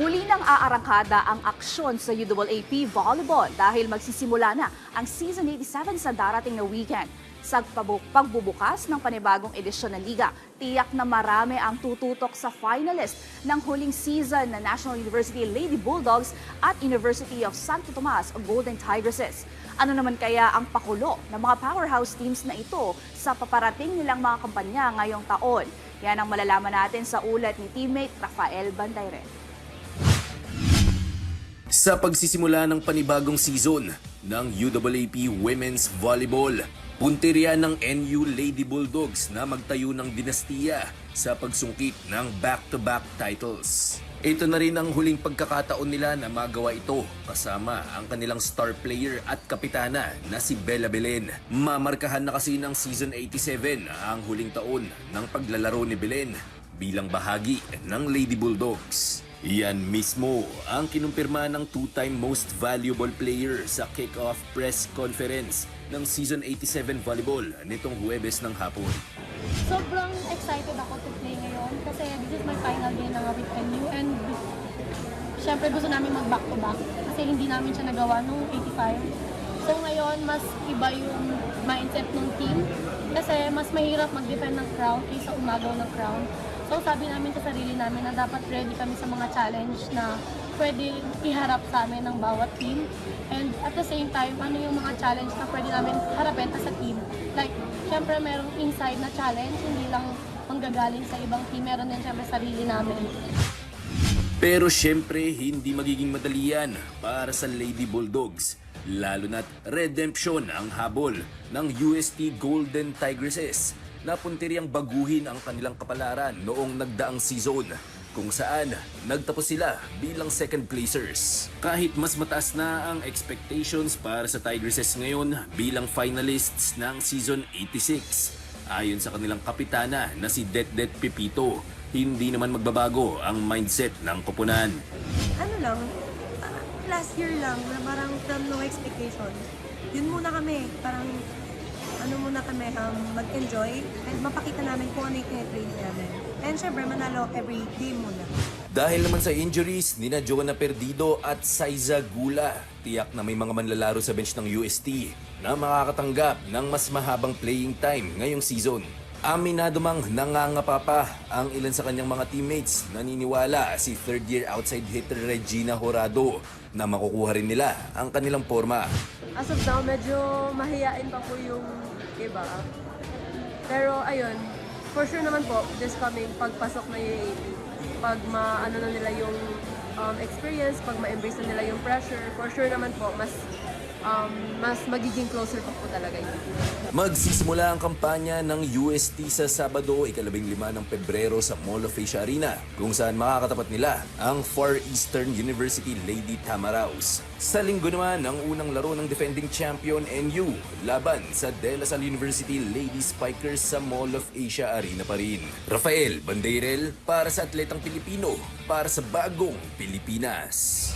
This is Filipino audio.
Muli nang aarangkada ang aksyon sa UAAP Volleyball dahil magsisimula na ang Season 87 sa darating na weekend. Sa pagbubukas ng panibagong edisyon ng Liga, tiyak na marami ang tututok sa finalist ng huling season na National University Lady Bulldogs at University of Santo Tomas Golden Tigresses. Ano naman kaya ang pakulo ng mga powerhouse teams na ito sa paparating nilang mga kampanya ngayong taon? Yan ang malalaman natin sa ulat ni teammate Rafael Bandayren. Sa pagsisimula ng panibagong season ng UAAP Women's Volleyball, punteriya ng NU Lady Bulldogs na magtayo ng dinastiya sa pagsungkit ng back-to-back titles. Ito na rin ang huling pagkakataon nila na magawa ito kasama ang kanilang star player at kapitana na si Bella Belen. Mamarkahan na kasi ng Season 87 ang huling taon ng paglalaro ni Belen bilang bahagi ng Lady Bulldogs. Iyan mismo ang kinumpirma ng two-time most valuable player sa kick-off press conference ng Season 87 Volleyball nitong Huwebes ng hapon. Sobrang excited ako to play ngayon kasi this is my final day na with NU and syempre gusto namin mag-back-to-back kasi hindi namin siya nagawa noong 85. So ngayon, mas iba yung mindset ng team kasi mas mahirap mag-defend ng crown kaysa umagaw ng crown. So sabi namin sa sarili namin na dapat ready kami sa mga challenge na pwede iharap sa amin ng bawat team. And at the same time, ano yung mga challenge na pwede namin harapin as a team. Like, syempre merong inside na challenge, hindi lang manggagaling sa ibang team. Meron din syempre sarili namin. Pero syempre, hindi magiging madali yan para sa Lady Bulldogs. Lalo na't redemption ang habol ng UST Golden Tigresses na puntiriyang baguhin ang kanilang kapalaran noong nagdaang season kung saan nagtapos sila bilang second placers. Kahit mas mataas na ang expectations para sa Tigresses ngayon bilang finalists ng Season 86. Ayon sa kanilang kapitana na si Det Pepito, hindi naman magbabago ang mindset ng koponan. Ano lang, last year lang na parang from no expectation. Yun muna kami, parang mag-enjoy and mapakita namin kung ano yung tinitrain namin. And syempre, manalo every game muna. Dahil naman sa injuries, nina Joanna Perdido at Saiza Gula, tiyak na may mga manlalaro sa bench ng UST na makakatanggap ng mas mahabang playing time ngayong season. Aminado mang nangangapa pa ang ilan sa kanyang mga teammates. Naniniwala si third-year outside hitter Regina Horado na makukuha rin nila ang kanilang forma. As of now, medyo mahiyain pa po yung iba. Pero ayun, for sure naman po, this coming pagpasok na UAAP, pag maano na nila yung experience, pag ma-embrace na nila yung pressure, for sure naman po, mas magiging closer pa po talaga yun. Magsisimula ang kampanya ng UST sa Sabado, 15 ng Pebrero sa Mall of Asia Arena, kung saan makakatapat nila ang Far Eastern University Lady Tamaraws. Sa linggo naman, ang unang laro ng defending champion NU laban sa De La Salle University Lady Spikers sa Mall of Asia Arena pa rin. Rafael Bandeirel para sa Atletang Pilipino, para sa Bagong Pilipinas.